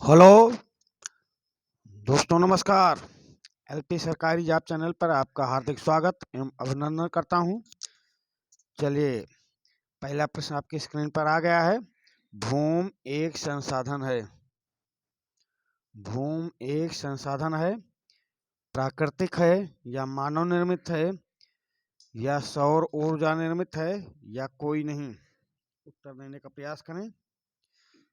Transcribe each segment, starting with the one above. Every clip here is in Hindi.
हेलो दोस्तों, नमस्कार। एलपी सरकारी जॉब चैनल पर आपका हार्दिक स्वागत एवं अभिनंदन करता हूं। चलिए, पहला प्रश्न आपकी स्क्रीन पर आ गया है। भूमि एक संसाधन है। भूमि एक संसाधन है, प्राकृतिक है या मानव निर्मित है या सौर ऊर्जा निर्मित है या कोई नहीं। उत्तर देने का प्रयास करें।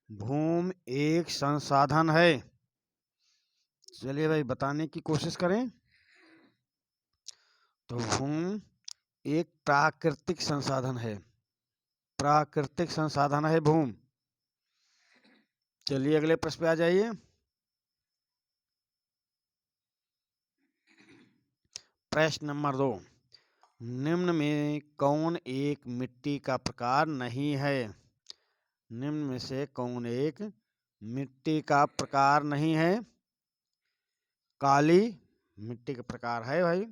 भूमि एक संसाधन है। चलिए भाई, बताने की कोशिश करें। तो भूमि एक प्राकृतिक संसाधन है। प्राकृतिक संसाधन है भूमि। चलिए अगले प्रश्न पे आ जाइए। प्रश्न नंबर 2, निम्न में कौन एक मिट्टी का प्रकार नहीं है। निम्न में से कौन एक मिट्टी का प्रकार नहीं है। काली मिट्टी का प्रकार है भाई।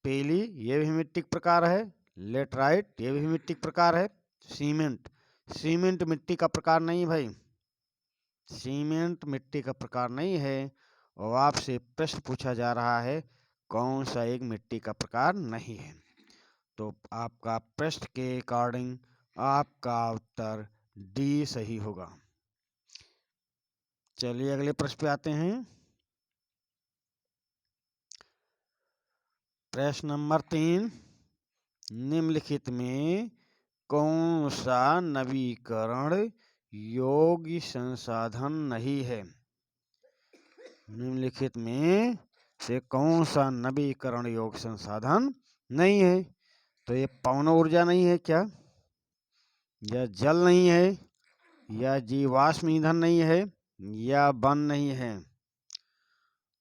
पीली ये भी मिट्टी का प्रकार है। लेटराइट ये भी मिट्टी का प्रकार है। सीमेंट, सीमेंट मिट्टी का प्रकार नहीं भाई। सीमेंट मिट्टी का प्रकार नहीं है। और आपसे प्रश्न पूछा जा रहा है कौन सा एक मिट्टी का प्रकार नहीं है। तो आपका प्रश्न के अकॉर्डिंग आपका उत्तर डी सही होगा। चलिए अगले प्रश्न पे आते हैं। प्रश्न नंबर 3, निम्नलिखित में कौन सा नवीकरण योग्य संसाधन नहीं है। निम्नलिखित में से कौन सा नवीकरण योग्य संसाधन नहीं है। तो ये पवन ऊर्जा नहीं है क्या, या जल नहीं है, या जीवाश्म ईंधन नहीं है, या वन नहीं है।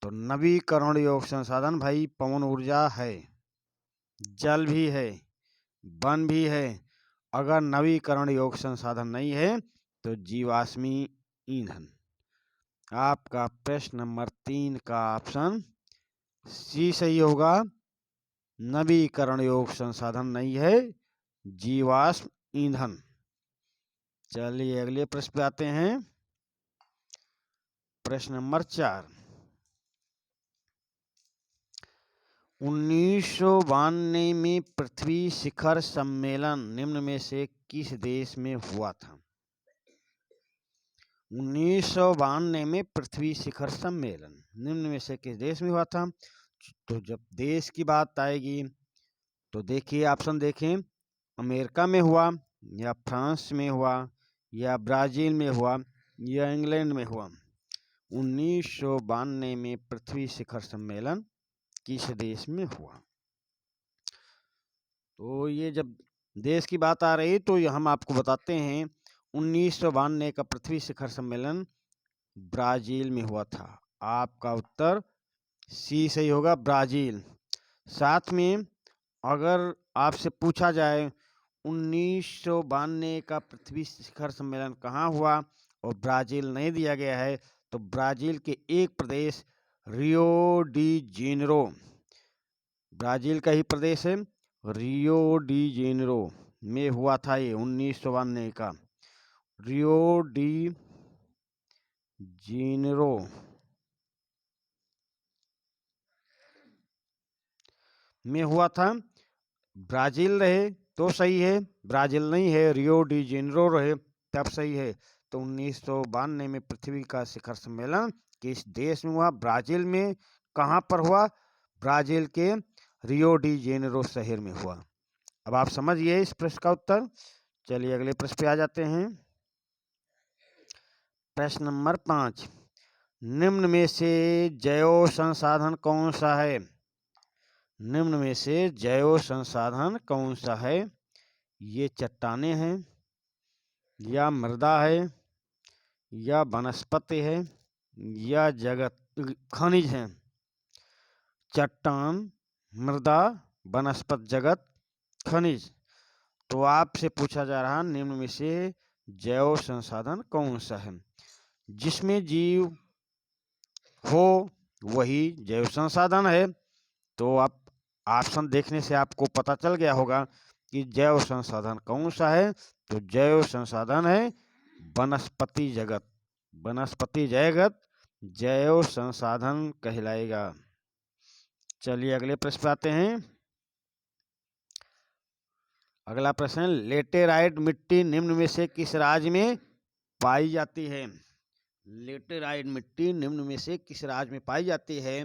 तो नवीकरण योग्य संसाधन भाई पवन ऊर्जा है, जल भी है, वन भी है। अगर नवीकरण योग्य संसाधन नहीं है तो जीवाश्मी ईंधन। आपका प्रश्न नंबर 3 का ऑप्शन सी सही होगा। नवीकरण योग्य संसाधन नहीं है जीवाश्म ईंधन। चलिए अगले प्रश्न पे आते हैं। प्रश्न नंबर 4, 1992 में पृथ्वी शिखर सम्मेलन निम्न में से किस देश में हुआ था। 1992 में पृथ्वी शिखर सम्मेलन निम्न में से किस देश में हुआ था। तो जब देश की बात आएगी तो देखिए, ऑप्शन देखें। अमेरिका में हुआ, या फ्रांस में हुआ, या ब्राजील में हुआ, या इंग्लैंड में हुआ। 1992 में पृथ्वी शिखर सम्मेलन किस देश में हुआ। तो ये जब देश की बात आ रही तो हम आपको बताते हैं 1992 का पृथ्वी शिखर सम्मेलन ब्राजील में हुआ था। आपका उत्तर सी सही होगा, ब्राजील। साथ में अगर आपसे पूछा जाए 1992 का पृथ्वी शिखर सम्मेलन कहाँ हुआ और ब्राजील नहीं दिया गया है, तो ब्राजील के एक प्रदेश रियो डी जेनेरो, ब्राजील का ही प्रदेश है, रियो डी जेनेरो में हुआ था ये 1992 का। रियो डी जेनेरो में हुआ था। ब्राजील रहे तो सही है, ब्राजील नहीं है, रियो डी जेनेरो रहे तब सही है। तो 1992 में पृथ्वी का शिखर सम्मेलन किस देश में हुआ। ब्राजील में। कहाँ पर हुआ। ब्राजील के रियो डी जेनेरो शहर में हुआ। अब आप समझिए इस प्रश्न का उत्तर। चलिए अगले प्रश्न पे आ जाते हैं। प्रश्न नंबर 5, निम्न में से जैव संसाधन कौन सा है। निम्न में से जैव संसाधन कौन सा है। ये चट्टानें हैं, या मृदा है, या वनस्पति है, या जगत खनिज है। चट्टान, मृदा, वनस्पति, जगत, खनिज। तो आपसे पूछा जा रहा निम्न में से जैव संसाधन कौन सा है। जिसमें जीव हो वही जैव संसाधन है। तो आप ऑप्शन देखने से आपको पता चल गया होगा कि जैव संसाधन कौन सा है। तो जैव संसाधन है वनस्पति जगत। वनस्पति जयगत जैव संसाधन कहलाएगा। चलिए अगले प्रश्न पे आते हैं। अगला प्रश्न, लेटेराइट मिट्टी निम्न में से किस राज्य में पाई जाती है? लेटेराइट मिट्टी निम्न में से किस राज्य में पाई जाती है?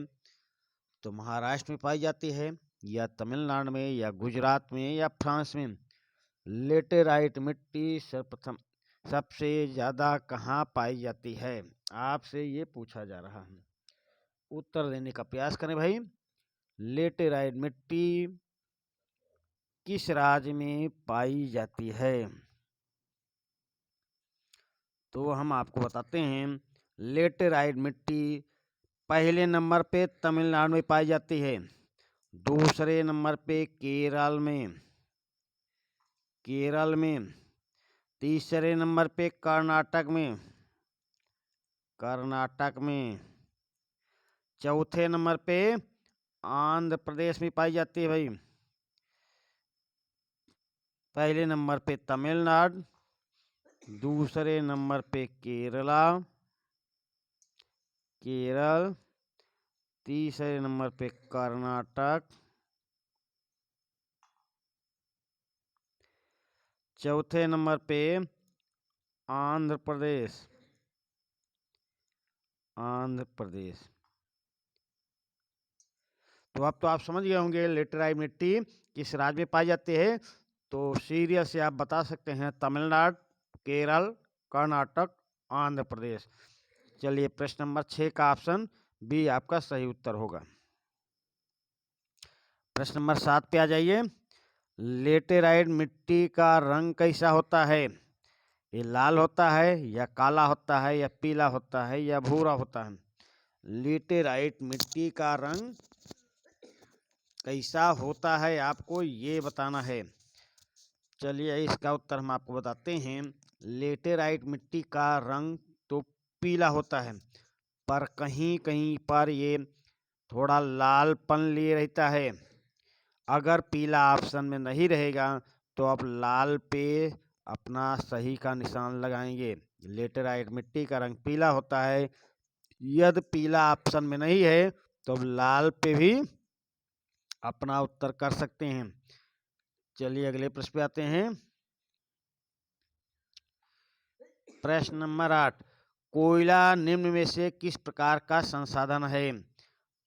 तो महाराष्ट्र में पाई जाती है, या तमिलनाडु में, या गुजरात में, या फ्रांस में? लेटेराइट मिट्टी सर्वप्रथम सबसे ज्यादा कहाँ पाई जाती है? आपसे ये पूछा जा रहा है, उत्तर देने का प्रयास करें भाई। लेटेराइट मिट्टी किस राज्य में पाई जाती है? तो हम आपको बताते हैं, लेटेराइट मिट्टी पहले नंबर पे तमिलनाडु में पाई जाती है, दूसरे नंबर पे केरल में, तीसरे नंबर पे कर्नाटक में, चौथे नंबर पे आंध्र प्रदेश में पाई जाती है भाई। पहले नंबर पे तमिलनाडु, दूसरे नंबर पे केरल, तीसरे नंबर पे कर्नाटक, चौथे नंबर पे आंध्र प्रदेश। तो अब तो आप समझ गए होंगे लेटेराइट मिट्टी किस राज्य में पाई जाती है। तो सीरियल से आप बता सकते हैं तमिलनाडु, केरल, कर्नाटक, आंध्र प्रदेश। चलिए प्रश्न नंबर 6 का ऑप्शन बी आपका सही उत्तर होगा। प्रश्न नंबर 7 पे आ जाइए। लेटेराइट मिट्टी का रंग कैसा होता है? ये लाल होता है, या काला होता है, या पीला होता है, या भूरा होता है? लेटेराइट मिट्टी का रंग कैसा होता है आपको ये बताना है। चलिए इसका उत्तर हम आपको बताते हैं। लेटेराइट मिट्टी का रंग तो पीला होता है, पर कहीं कहीं पर ये थोड़ा लालपन लिए रहता है। अगर पीला ऑप्शन में नहीं रहेगा तो आप लाल पे अपना सही का निशान लगाएंगे। लेटेराइट मिट्टी का रंग पीला होता है। यदि पीला ऑप्शन में नहीं है तो लाल पे भी अपना उत्तर कर सकते हैं। चलिए अगले प्रश्न पे आते हैं। प्रश्न नंबर 8, कोयला निम्न में से किस प्रकार का संसाधन है?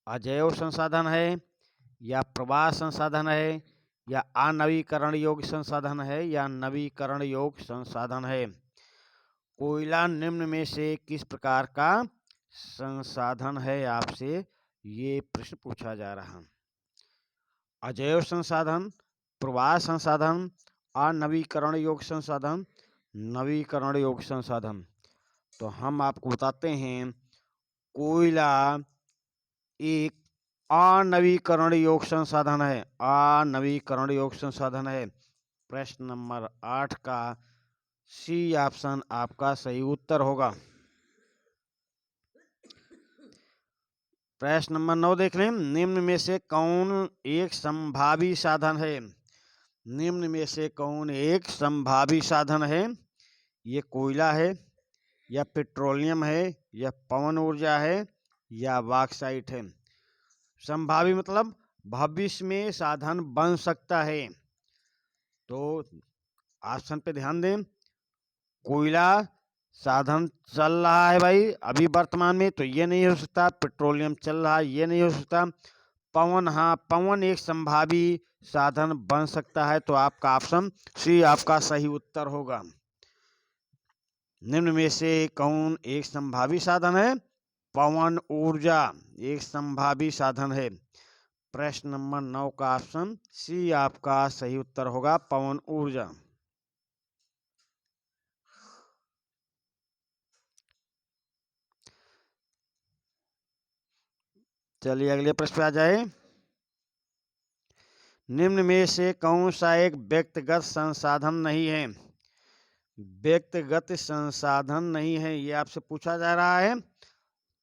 अजैव संसाधन है, या प्रवाह संसाधन है, या अनवीकरण योग्य संसाधन है, या नवीकरण योग्य संसाधन है? कोयला निम्न में से किस प्रकार का संसाधन है, आपसे ये प्रश्न पूछा जा रहा है। अजैव संसाधन, प्रवाह संसाधन, अनवीकरण योग्य संसाधन, नवीकरण योग्य संसाधन। तो हम आपको बताते हैं, कोयला एक अनवीकरण योग्य संसाधन है। अनवीकरण योग्य संसाधन है। प्रश्न नंबर 8 का सी ऑप्शन आपका सही उत्तर होगा। प्रश्न नंबर 9 देख लें। निम्न में से कौन एक संभावी साधन है? निम्न में से कौन एक संभावी साधन है? ये कोयला है, या पेट्रोलियम है, या पवन ऊर्जा है, या बॉक्साइट है? संभावी मतलब भविष्य में साधन बन सकता है। तो ऑप्शन पे ध्यान दें। कोयला साधन चल रहा है भाई अभी वर्तमान में, तो ये नहीं हो सकता। पेट्रोलियम चल रहा है, ये नहीं हो सकता। पवन, हाँ पवन एक संभावी साधन बन सकता है। तो आपका ऑप्शन सी आपका सही उत्तर होगा। निम्न में से कौन एक संभावी साधन है? पवन ऊर्जा एक संभावी साधन है। प्रश्न नंबर 9 का ऑप्शन सी आपका सही उत्तर होगा, पवन ऊर्जा। चलिए अगले प्रश्न पे आ जाए। निम्न में से कौन सा एक व्यक्तिगत संसाधन नहीं है? व्यक्तिगत संसाधन नहीं है, ये आपसे पूछा जा रहा है।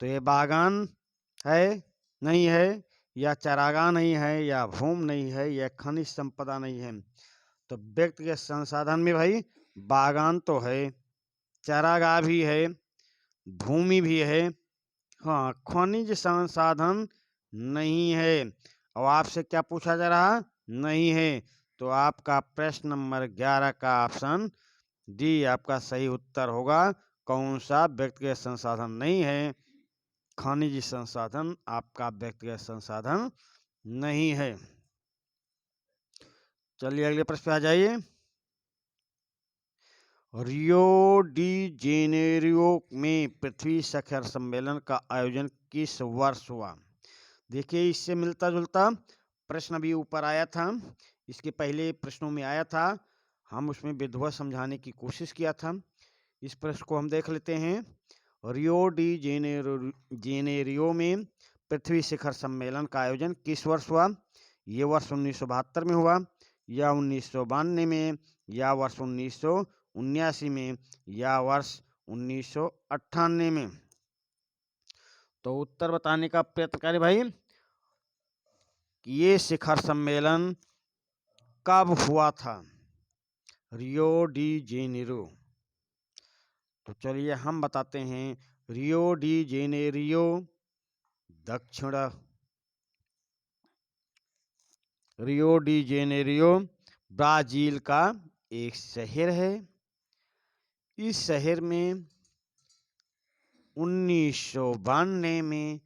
तो ये बागान है, नहीं है, या चारागाह नहीं है, या भूमि नहीं है, या खनिज संपदा नहीं है? तो व्यक्तिगत संसाधन में भाई बागान तो है, चारागाह भी है, भूमि भी है, हाँ खनिज संसाधन नहीं है। अब आपसे क्या पूछा जा रहा, नहीं है, तो आपका प्रश्न नंबर 11 का ऑप्शन डी आपका सही उत्तर होगा। कौन सा व्यक्तिगत संसाधन नहीं है, खनिज संसाधन आपका व्यक्तिगत संसाधन नहीं है। चलिए अगले प्रश्न पे आ जाइए। रियो डी जेनेरियो में पृथ्वी शिखर सम्मेलन का आयोजन किस वर्ष हुआ? देखिए इससे मिलता जुलता प्रश्न अभी ऊपर आया था, इसके पहले प्रश्नों में आया था, हम उसमें विधिवत समझाने की कोशिश किया था। इस प्रश्न को हम देख लेते हैं। रियो डी जेनेरियो में पृथ्वी शिखर सम्मेलन का आयोजन किस वर्ष हुआ? ये वर्ष 1972 में हुआ, या 1992 में, या वर्ष 1979 में, या वर्ष 1998 में? तो उत्तर बताने का प्रयत्न करें भाई कि ये शिखर सम्मेलन कब हुआ था, रियो डी जेनेरियो। तो चलिए हम बताते हैं, रियो डी जेनेरियो दक्षिण, रियो डी जेनेरियो ब्राजील का एक शहर है। इस शहर में 1992 में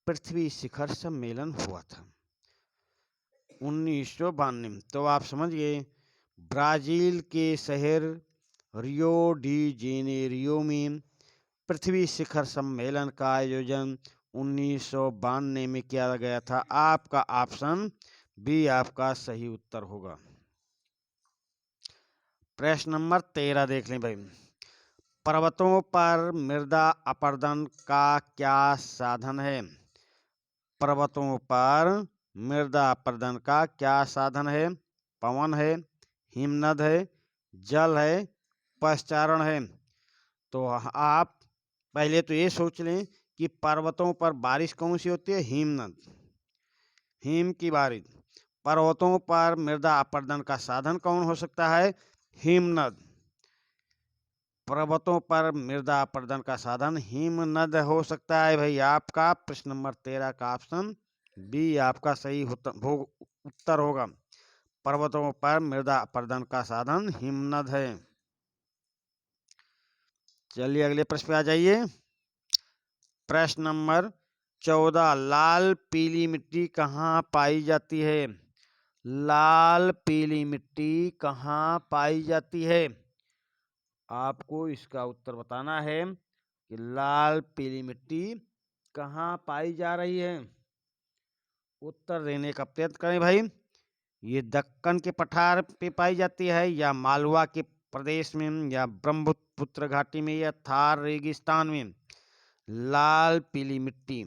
पृथ्वी शिखर सम्मेलन हुआ था, 1992 में। तो आप समझ गए, ब्राजील के शहर रियो डी जेनेरियो में पृथ्वी शिखर सम्मेलन का आयोजन 1992 में किया गया था। आपका ऑप्शन बी आपका सही उत्तर होगा। प्रश्न नंबर 13 देख लें भाई। पर्वतों पर मृदा अपरदन का क्या साधन है? पर्वतों पर मृदा अपरदन का क्या साधन है? पवन है, हिमनद है, जल है, पश्चारण है? तो आप पहले तो ये सोच लें कि पर्वतों पर बारिश कौन सी होती है? हिमनद, हिम की बारिश। पर्वतों पर मृदा अपरदन का साधन कौन हो सकता है? हिमनद। पर्वतों पर मृदा अपरदन का साधन हिमनद हो सकता है भाई। आपका प्रश्न नंबर 13 का ऑप्शन बी आपका सही उत्तर होगा। पर्वतों पर मृदा अपरदन का साधन हिमनद है। चलिए अगले प्रश्न पे आ जाइए। प्रश्न नंबर 14, लाल पीली मिट्टी कहाँ पाई जाती है? लाल पीली मिट्टी कहाँ पाई जाती है? आपको इसका उत्तर बताना है कि लाल पीली मिट्टी कहाँ पाई जा रही है। उत्तर देने का प्रयत्न करें भाई। ये दक्कन के पठार पे पाई जाती है, या मालवा के प्रदेश में, या ब्रह्मपुत्र घाटी में, या थार रेगिस्तान में? लाल पीली मिट्टी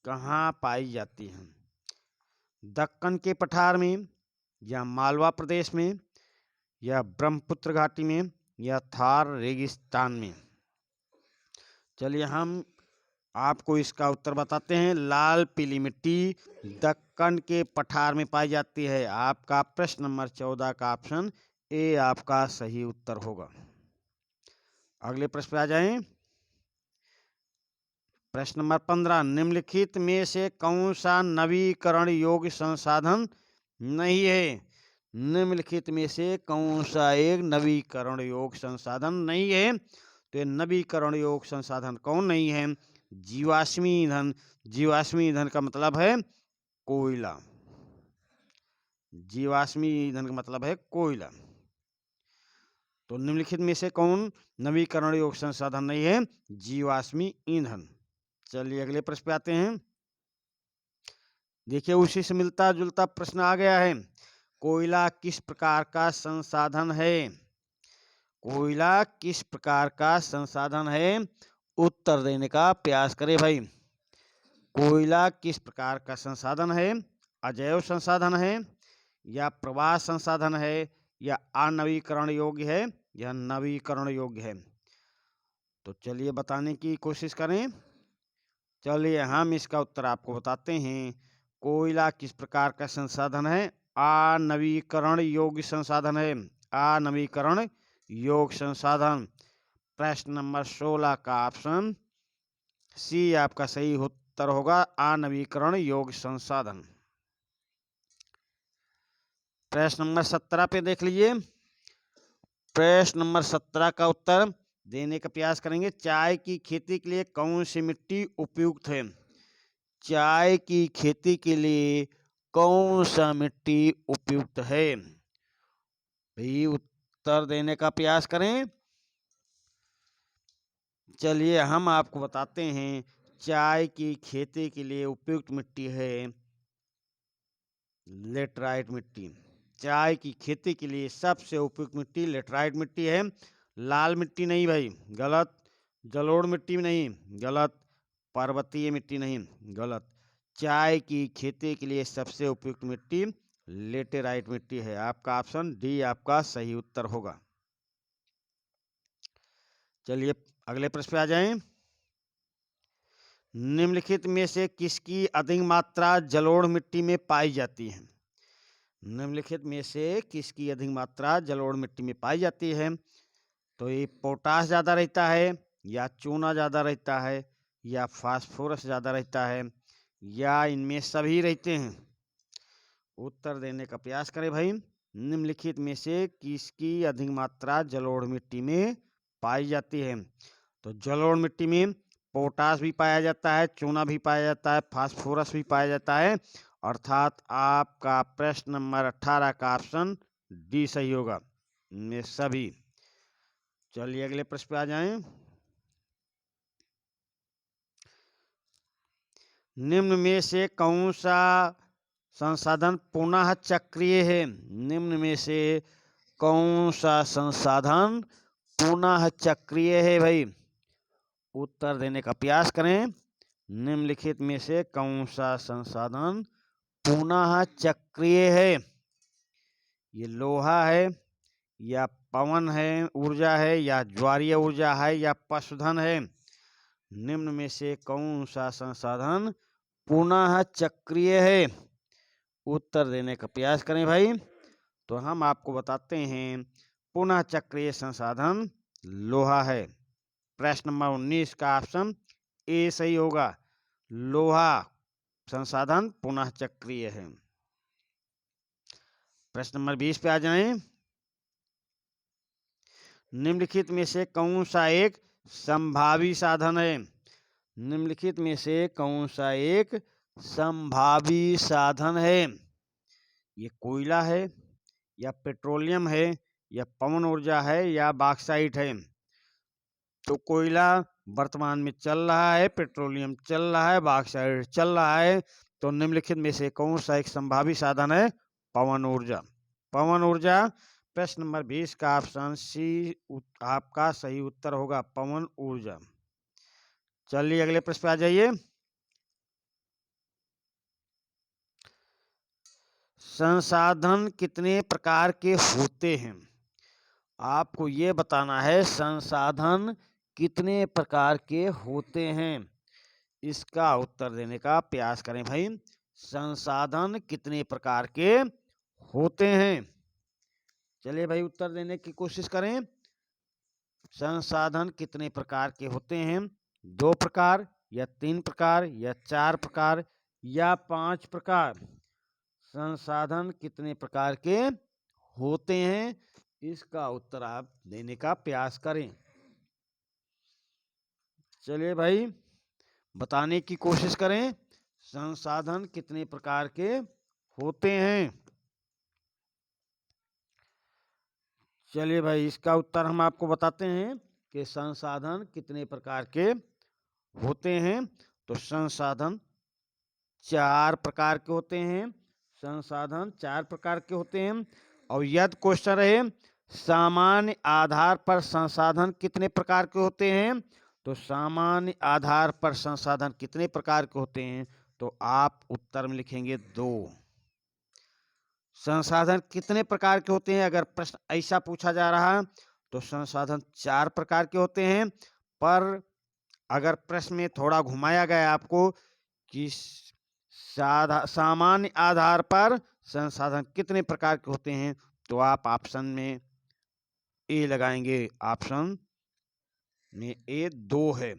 कहाँ पाई जाती है? दक्कन के पठार में, या मालवा प्रदेश में, या ब्रह्मपुत्र घाटी में, या थार रेगिस्तान में? चलिए हम आपको इसका उत्तर बताते हैं। लाल पीली मिट्टी दक्कन के पठार में पाई जाती है। आपका प्रश्न नंबर 14 का ऑप्शन ए आपका सही उत्तर होगा। अगले प्रश्न पे आ जाएं। प्रश्न नंबर 15, निम्नलिखित में से कौन सा नवीकरण योग्य संसाधन नहीं है? निम्नलिखित में से कौन सा एक नवीकरण योग्य संसाधन नहीं है? तो ये नवीकरण योग्य संसाधन कौन नहीं है? जीवाश्मी ईंधन। जीवाश्मी ईंधन का मतलब है कोयला। जीवाश्मी ईंधन का मतलब है कोयला। तो निम्नलिखित में से कौन नवीकरण योग्य संसाधन नहीं है? जीवाश्मी ईंधन। चलिए अगले प्रश्न पे आते हैं। देखिए उसी से मिलता जुलता प्रश्न आ गया है। कोयला किस प्रकार का संसाधन है? कोयला किस प्रकार का संसाधन है? उत्तर देने का प्रयास करें भाई। कोयला किस प्रकार का संसाधन है? अजैव संसाधन है, या प्रवाह संसाधन है, या अनवीकरण योग्य है, या नवीकरण योग्य है? तो चलिए बताने की कोशिश करें। चलिए हम इसका उत्तर आपको बताते हैं। कोयला किस प्रकार का संसाधन है? अनवीकरण योग्य संसाधन है। अनवीकरण योग्य संसाधन। प्रश्न नंबर 16 का ऑप्शन सी आपका सही उत्तर होगा, अनवीकरण योग्य संसाधन। प्रश्न नंबर 17 पे देख लीजिए। प्रश्न नंबर 17 का उत्तर देने का प्रयास करेंगे। चाय की खेती के लिए कौन सी मिट्टी उपयुक्त है? चाय की खेती के लिए कौन सा मिट्टी उपयुक्त है? भाई उत्तर देने का प्रयास करें। चलिए हम आपको बताते हैं। चाय की खेती के लिए उपयुक्त मिट्टी है लेटराइट मिट्टी। चाय की खेती के लिए सबसे उपयुक्त मिट्टी लेटराइट मिट्टी है। लाल मिट्टी नहीं भाई, गलत। जलोढ़ मिट्टी नहीं, गलत। पर्वतीय मिट्टी नहीं, गलत। चाय की खेती के लिए सबसे उपयुक्त मिट्टी लेटेराइट मिट्टी है। आपका ऑप्शन डी आपका सही उत्तर होगा। चलिए अगले प्रश्न पे आ जाएं। निम्नलिखित में से किसकी अधिक मात्रा जलोढ़ मिट्टी में पाई जाती है? निम्नलिखित में से किसकी अधिक मात्रा जलोढ़ मिट्टी में पाई जाती है? तो ये पोटास ज़्यादा रहता है, या चूना ज़्यादा रहता है, या फास्फोरस ज़्यादा रहता है, या इनमें सभी रहते हैं? उत्तर देने का प्रयास करें भाई। निम्नलिखित में से किसकी अधिक मात्रा जलोढ़ मिट्टी में पाई जाती है? तो जलोढ़ मिट्टी में पोटास भी पाया जाता है, चूना भी पाया जाता है, फास्फोरस भी पाया जाता है। अर्थात आपका प्रश्न नंबर 18 का ऑप्शन डी सही होगा, इनमें सभी। चलिए अगले प्रश्न पे आ जाएं। निम्न में से कौन सा संसाधन पुनः चक्रीय है? निम्न में से कौन सा संसाधन पुनः चक्रीय है भाई? उत्तर देने का प्रयास करें। निम्नलिखित में से कौन सा संसाधन पुनः चक्रीय है? ये लोहा है, या पवन है ऊर्जा है, या ज्वारीय ऊर्जा है, या पशुधन है? निम्न में से कौन सा संसाधन पुनः चक्रीय है? उत्तर देने का प्रयास करें भाई। तो हम आपको बताते हैं, पुनः चक्रीय संसाधन लोहा है। प्रश्न नंबर 19 का ऑप्शन ए सही होगा, लोहा संसाधन पुनः चक्रीय है। प्रश्न नंबर 20 पे आ जाएं। निम्नलिखित में से कौन सा एक संभावी साधन है? निम्नलिखित में से कौन सा एक संभावी साधन है? ये कोयला है, या पेट्रोलियम है, या पवन ऊर्जा है, या बॉक्साइट है? तो कोयला वर्तमान में चल रहा है, पेट्रोलियम चल रहा है, बॉक्साइट चल रहा है। तो निम्नलिखित में से कौन सा एक संभावी साधन है? पवन ऊर्जा। पवन ऊर्जा। प्रश्न नंबर 20 का ऑप्शन सी आपका सही उत्तर होगा, पवन ऊर्जा। चलिए अगले प्रश्न पे आ जाइए। संसाधन कितने प्रकार के होते हैं? आपको ये बताना है संसाधन कितने प्रकार के होते हैं। इसका उत्तर देने का प्रयास करें भाई। संसाधन कितने प्रकार के होते हैं? चलिए भाई उत्तर देने की कोशिश करें। संसाधन कितने प्रकार के होते हैं? 2 प्रकार, या 3 प्रकार, या 4 प्रकार, या 5 प्रकार? संसाधन कितने प्रकार के होते हैं? इसका उत्तर आप देने का प्रयास करें। चलिए भाई बताने की कोशिश करें, संसाधन कितने प्रकार के होते हैं। चलिए भाई इसका उत्तर हम आपको बताते हैं कि संसाधन कितने प्रकार के होते हैं। तो संसाधन 4 प्रकार के होते हैं। संसाधन 4 प्रकार के होते हैं। और यदि क्वेश्चन रहे सामान्य आधार पर संसाधन कितने प्रकार के होते हैं, तो सामान्य आधार पर संसाधन कितने प्रकार के होते हैं, तो आप उत्तर में लिखेंगे 2। संसाधन कितने प्रकार के होते हैं अगर प्रश्न ऐसा पूछा जा रहा है, तो संसाधन 4 प्रकार के होते हैं। पर अगर प्रश्न में थोड़ा घुमाया गया आपको कि सामान्य आधार पर संसाधन कितने प्रकार के होते हैं, तो आप ऑप्शन में ए लगाएंगे। ऑप्शन में ए 2 है।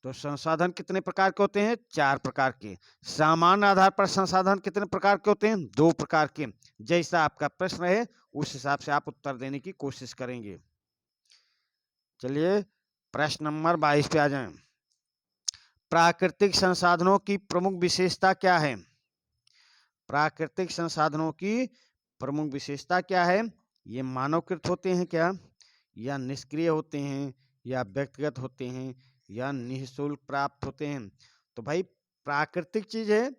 तो संसाधन कितने प्रकार के होते हैं? 4 प्रकार के। सामान्य आधार पर संसाधन कितने प्रकार के होते हैं? 2 प्रकार के। जैसा आपका प्रश्न है उस हिसाब से आप उत्तर देने की कोशिश करेंगे। चलिए प्रश्न नंबर 22 पे आ जाएं। प्राकृतिक संसाधनों की प्रमुख विशेषता क्या है? प्राकृतिक संसाधनों की प्रमुख विशेषता क्या है? ये मानवकृत होते हैं क्या, या निष्क्रिय होते हैं, या व्यक्तिगत होते हैं, या निःशुल्क प्राप्त होते हैं? तो भाई प्राकृतिक चीज है,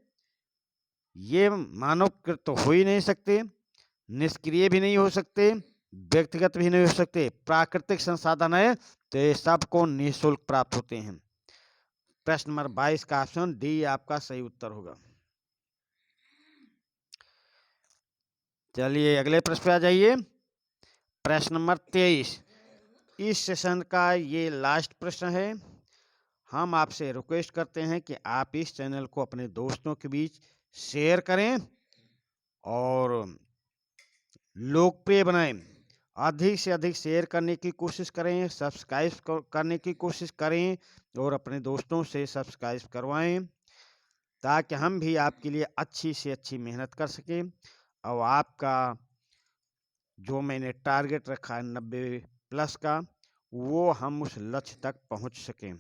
ये मानवकृत तो हो ही नहीं सकते, निष्क्रिय भी नहीं हो सकते, व्यक्तिगत भी नहीं हो सकते। प्राकृतिक संसाधन है तो ये सबको निःशुल्क प्राप्त होते हैं। प्रश्न नंबर 22 का ऑप्शन डी आपका सही उत्तर होगा। चलिए अगले प्रश्न पे आ जाइए। प्रश्न नंबर 23 इस सेशन का ये लास्ट प्रश्न है। हम आपसे रिक्वेस्ट करते हैं कि आप इस चैनल को अपने दोस्तों के बीच शेयर करें और लोकप्रिय बनाएं। अधिक से अधिक शेयर करने की कोशिश करें, सब्सक्राइब करने की कोशिश करें और अपने दोस्तों से सब्सक्राइब करवाएं ताकि हम भी आपके लिए अच्छी से अच्छी मेहनत कर सकें और आपका जो मैंने टारगेट रखा है 90+ का, वो हम उस लक्ष्य तक पहुंच सकें।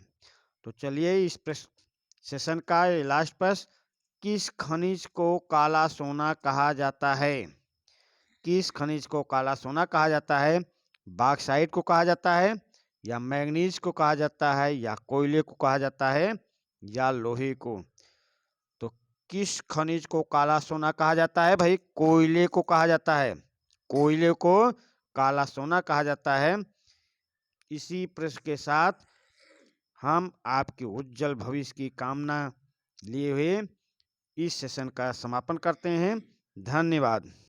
तो चलिए इस सेशन का लास्ट प्रश्न, किस खनिज को काला सोना कहा जाता है? किस खनिज को काला सोना कहा जाता है? बॉक्साइट को कहा जाता है, या मैग्नीज को कहा जाता है, या कोयले को कहा जाता है, या लोहे को? तो किस खनिज को काला सोना कहा जाता है? भाई कोयले को कहा जाता है। कोयले को काला सोना कहा जाता है। इसी प्रश्न के साथ हम आपके उज्जवल भविष्य की कामना लिए हुए इस सेशन का समापन करते हैं। धन्यवाद।